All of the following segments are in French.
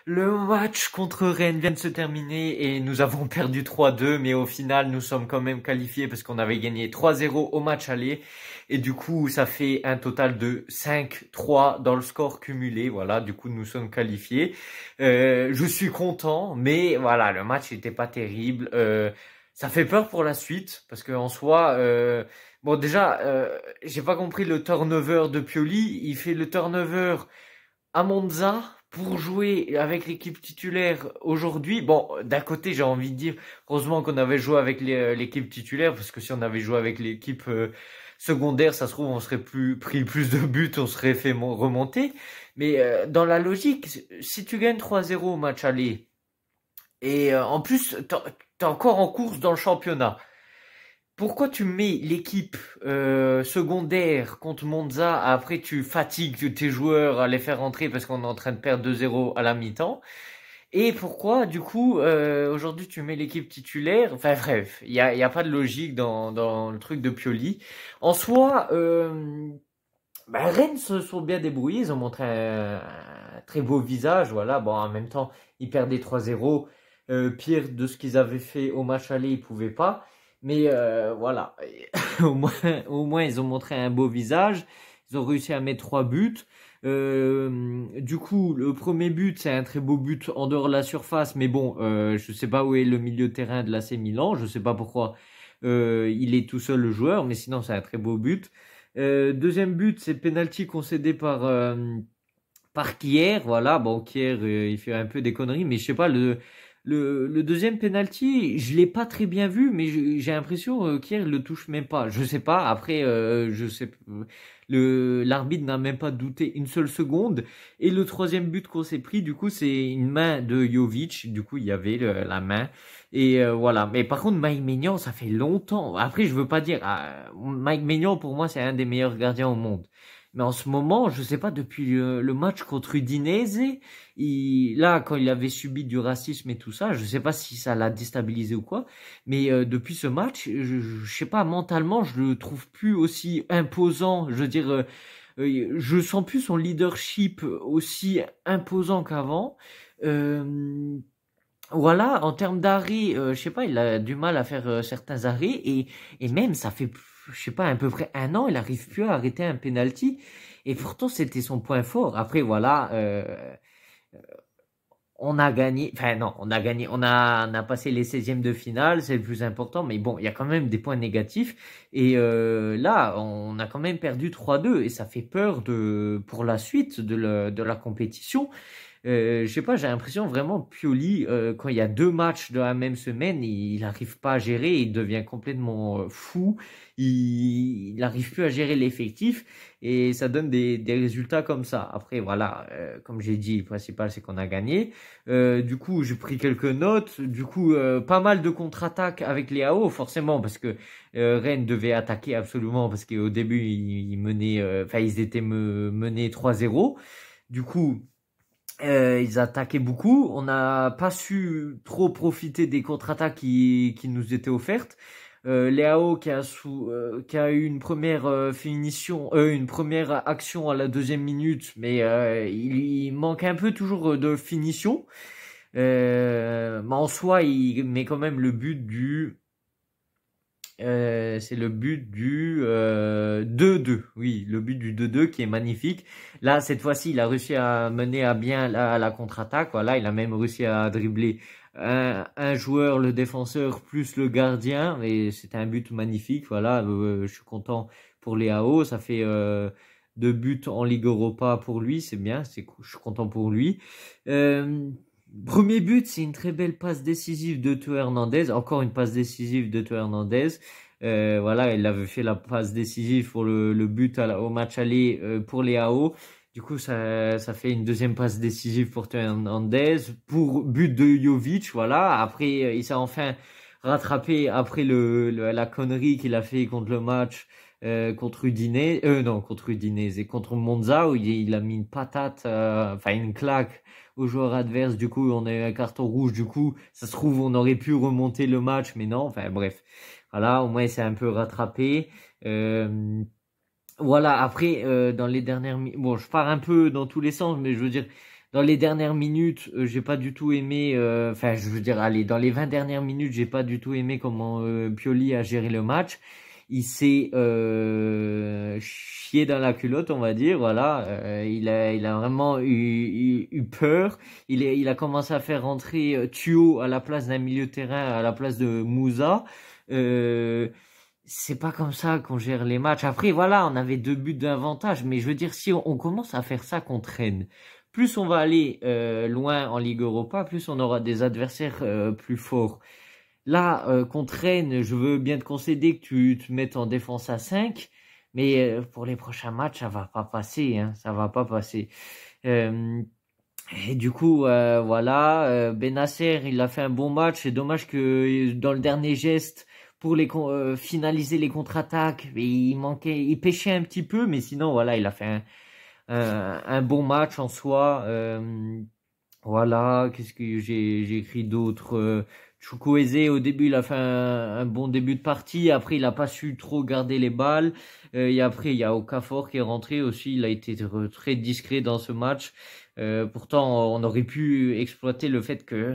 Le match contre Rennes vient de se terminer et nous avons perdu 3-2, mais au final, nous sommes quand même qualifiés parce qu'on avait gagné 3-0 au match aller. Et du coup, ça fait un total de 5-3 dans le score cumulé. Voilà, du coup, nous sommes qualifiés. Je suis content, mais voilà, le match n'était pas terrible. Ça fait peur pour la suite parce qu'en soi, bon déjà, j'ai pas compris le turnover de Pioli. Il fait le turnover à Monza pour jouer avec l'équipe titulaire aujourd'hui. Bon, d'un côté, j'ai envie de dire, heureusement qu'on avait joué avec l'équipe titulaire, parce que si on avait joué avec l'équipe secondaire, ça se trouve, on serait pris plus de buts, on serait fait remonter. Mais dans la logique, si tu gagnes 3-0 au match aller, et en plus, t'es encore en course dans le championnat, pourquoi tu mets l'équipe secondaire contre Monza, après tu fatigues tes joueurs à les faire rentrer parce qu'on est en train de perdre 2-0 à la mi-temps? Et pourquoi du coup aujourd'hui tu mets l'équipe titulaire? Enfin bref, il y a pas de logique dans le truc de Pioli. En soi, Rennes se sont bien débrouillés, ils ont montré un très beau visage, voilà. Bon, en même temps, ils perdaient 3-0. Pire de ce qu'ils avaient fait au match aller, ils pouvaient pas. Mais voilà, au moins, au moins, ils ont montré un beau visage. Ils ont réussi à mettre 3 buts. Du coup, le premier but, c'est un très beau but en dehors de la surface. Mais bon, je sais pas où est le milieu de terrain de l'AC Milan. Je sais pas pourquoi il est tout seul le joueur, mais sinon, c'est un très beau but. Deuxième but, c'est penalty concédé par Kier, voilà. Bon, Kier, il fait un peu des conneries, mais je sais pas, le deuxième penalty, je l'ai pas très bien vu, mais j'ai l'impression Kier le touche même pas. Je sais pas. Après, je sais, l'arbitre n'a même pas douté une seule seconde. Et le troisième but qu'on s'est pris, du coup, c'est une main de Jovic. Du coup, il y avait la main. Et voilà. Mais par contre, Mike Maignan, ça fait longtemps. Après, je veux pas dire, Mike Maignan, pour moi, c'est un des meilleurs gardiens au monde. Mais en ce moment, je sais pas, depuis le match contre Udinese, là, quand il avait subi du racisme et tout ça, je sais pas si ça l'a déstabilisé ou quoi, mais depuis ce match, je sais pas, mentalement, je le trouve plus aussi imposant. Je veux dire, je sens plus son leadership aussi imposant qu'avant. Euh, voilà, en termes d'arrêt, je sais pas, il a du mal à faire certains arrêts et même ça fait, je sais pas, à peu près un an, il arrive plus à arrêter un penalty et pourtant c'était son point fort. Après voilà, on a gagné, enfin non, on a gagné, on a passé les 16e de finale, c'est le plus important, mais bon, il y a quand même des points négatifs et là, on a quand même perdu 3-2 et ça fait peur pour la suite de la compétition. Je sais pas, j'ai l'impression vraiment Pioli, quand il y a 2 matchs de la même semaine, il n'arrive pas à gérer, il devient complètement fou, il n'arrive plus à gérer l'effectif et ça donne des résultats comme ça. Après, voilà, comme j'ai dit, le principal c'est qu'on a gagné. Du coup, j'ai pris quelques notes. Du coup, pas mal de contre-attaques avec les AO, forcément, parce que Rennes devait attaquer absolument, parce qu'au début, ils menaient, enfin, ils étaient menés 3-0. Du coup, ils attaquaient beaucoup. On n'a pas su trop profiter des contre-attaques qui nous étaient offertes. Léao qui a eu une première finition, une première action à la 2e minute, mais il manque un peu toujours de finition. Mais en soi, il met quand même le but c'est le but du 2-2. Oui, le but du 2-2 qui est magnifique. Là, cette fois-ci, il a réussi à mener à bien la contre-attaque. Voilà, il a même réussi à dribbler un joueur, le défenseur, plus le gardien. Et c'était un but magnifique. Voilà, je suis content pour Léao. Ça fait 2 buts en Ligue Europa pour lui. C'est bien, c'est cool. Je suis content pour lui. Euh, Premier but, c'est une très belle passe décisive de Théo Hernandez. Encore une passe décisive de Théo Hernandez. Voilà, il avait fait la passe décisive pour le but au match aller pour les AO. Du coup, ça fait une deuxième passe décisive pour Théo Hernandez. Pour but de Jovic, voilà. Après, il s'est enfin rattrapé après la connerie qu'il a fait contre le match contre Udinese. Non, contre Udinese et contre Monza où il a mis une patate, enfin une claque aux joueurs adverses. Du coup, on a eu un carton rouge. Du coup, ça se trouve, on aurait pu remonter le match, mais non. Enfin, bref. Voilà, au moins, il s'est un peu rattrapé. Voilà, après, dans les dernières bon, je pars un peu dans tous les sens, mais je veux dire, Dans les dernières minutes, j'ai pas du tout aimé. Enfin, je veux dire, allez, dans les 20 dernières minutes, j'ai pas du tout aimé comment Pioli a géré le match. Il s'est chié dans la culotte, on va dire. Voilà, il a vraiment eu peur. Il a commencé à faire rentrer Thuo à la place d'un milieu de terrain, à la place de Moussa. Euh, c'est pas comme ça qu'on gère les matchs. Après, voilà, on avait 2 buts d'avantage, mais je veux dire, si on commence à faire ça contre Rennes, plus on va aller loin en Ligue Europa, plus on aura des adversaires plus forts. Là, contre Rennes, je veux bien te concéder que tu te mettes en défense à 5, mais pour les prochains matchs, ça va pas passer, hein, ça va pas passer. Euh, et du coup, voilà, Benasser, il a fait un bon match. C'est dommage que dans le dernier geste, pour finaliser les contre-attaques, il pêchait un petit peu, mais sinon, voilà, il a fait un bon match en soi. Voilà, qu'est-ce que j'ai écrit d'autre? Chukwueze, au début, il a fait un bon début de partie. Après, il a pas su trop garder les balles. Et après, il y a Okafor qui est rentré aussi. Il a été très discret dans ce match. Pourtant, on aurait pu exploiter le fait que,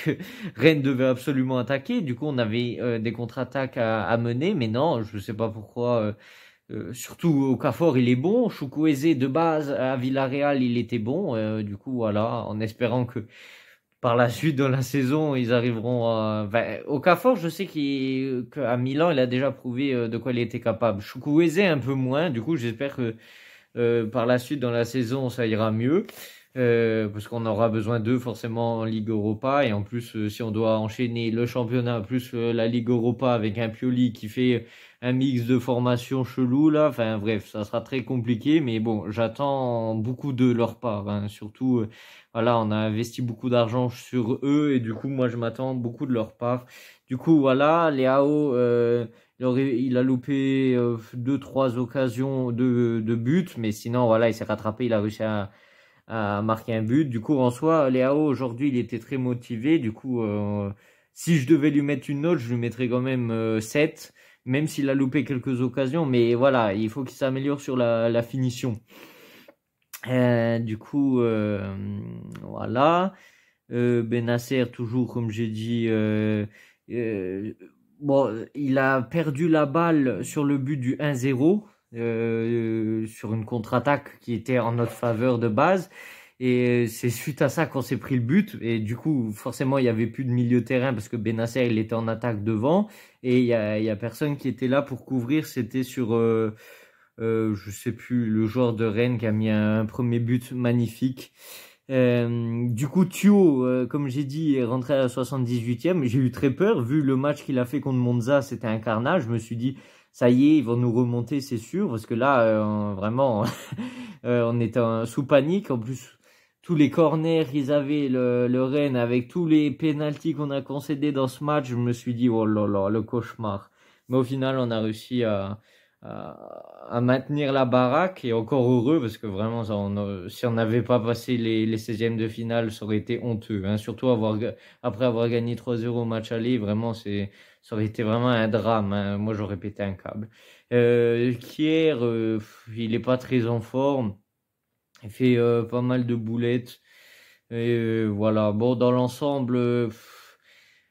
que Rennes devait absolument attaquer. Du coup, on avait des contre-attaques à mener. Mais non, je sais pas pourquoi. Surtout Okafor, il est bon. Chukwueze, de base, à Villarreal, il était bon. Du coup, voilà, en espérant que par la suite, dans la saison, ils arriveront à... Enfin, Okafor, je sais qu'à Milan, il a déjà prouvé de quoi il était capable. Chukwueze, un peu moins. Du coup, j'espère que par la suite, dans la saison, ça ira mieux. Parce qu'on aura besoin d'eux forcément en Ligue Europa. Et en plus, si on doit enchaîner le championnat plus la Ligue Europa avec un Pioli qui fait un mix de formation chelou, là. Enfin bref, ça sera très compliqué. Mais bon, j'attends beaucoup de leur part, hein. Surtout, voilà, on a investi beaucoup d'argent sur eux. Et du coup, moi, je m'attends beaucoup de leur part. Du coup, voilà, Léao... il a loupé 2-3 occasions de but, mais sinon, voilà, il s'est rattrapé, il a réussi à marquer un but. Du coup, en soi, Léao, aujourd'hui, il était très motivé. Du coup, si je devais lui mettre une note, je lui mettrais quand même 7, même s'il a loupé quelques occasions. Mais voilà, il faut qu'il s'améliore sur la finition. Du coup, voilà. Benasser, toujours, comme j'ai dit, euh, bon, il a perdu la balle sur le but du 1-0, sur une contre-attaque qui était en notre faveur de base. Et c'est suite à ça qu'on s'est pris le but. Et du coup, forcément, il y avait plus de milieu de terrain parce que Benasser, il était en attaque devant. Et il y a personne qui était là pour couvrir. C'était sur, je sais plus, le joueur de Rennes qui a mis un premier but magnifique. Du coup, Thio, comme j'ai dit, est rentré à la 78e. J'ai eu très peur, vu le match qu'il a fait contre Monza, c'était un carnage. Je me suis dit, ça y est, ils vont nous remonter, c'est sûr, parce que là, vraiment, on était sous panique. En plus, tous les corners qu'ils avaient, le Rennes, avec tous les pénaltys qu'on a concédés dans ce match, je me suis dit, oh là là, le cauchemar. Mais au final, on a réussi à maintenir la baraque et encore heureux parce que vraiment si on n'avait pas passé les 16e de finale ça aurait été honteux, hein. Surtout après avoir gagné 3-0 au match aller, vraiment ça aurait été vraiment un drame, hein. Moi j'aurais pété un câble. Kier, il est pas très en forme, il fait pas mal de boulettes et voilà, bon dans l'ensemble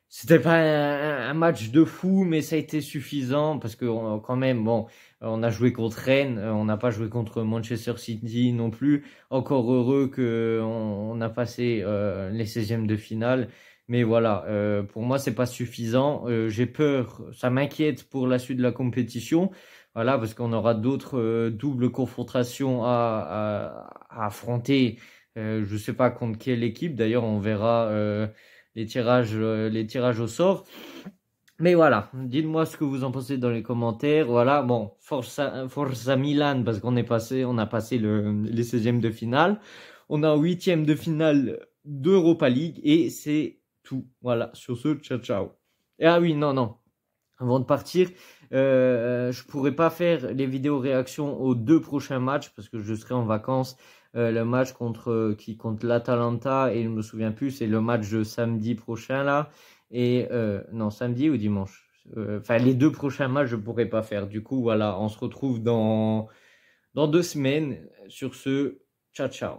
c'était pas un match de fou, mais ça a été suffisant parce que quand même, bon, on a joué contre Rennes, on n'a pas joué contre Manchester City non plus. Encore heureux que on a passé les 16e de finale. Mais voilà, pour moi, c'est pas suffisant. J'ai peur, ça m'inquiète pour la suite de la compétition. Voilà, parce qu'on aura d'autres doubles confrontations à affronter. Je sais pas contre quelle équipe. D'ailleurs, on verra. Les tirages au sort. Mais voilà, dites-moi ce que vous en pensez dans les commentaires. Voilà, bon, Forza Milan parce on a passé les 16e de finale. On a 8e de finale d'Europa League et c'est tout. Voilà, sur ce, ciao ciao. Et ah oui, non, non. Avant de partir, je pourrais pas faire les vidéos réactions aux 2 prochains matchs parce que je serai en vacances. Le match contre l'Atalanta et je me souviens plus, c'est le match de samedi prochain là. Et non, samedi ou dimanche. Enfin, les 2 prochains matchs, je pourrais pas faire. Du coup, voilà, on se retrouve dans 2 semaines. Sur ce, ciao ciao.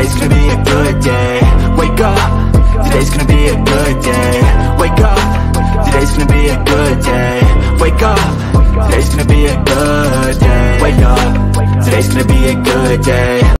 today's gonna be a good day. Wake up, today's gonna be a good day. Wake up, today's gonna be a good day. Wake up, today's gonna be a good day. Wake up, today's gonna be a good day.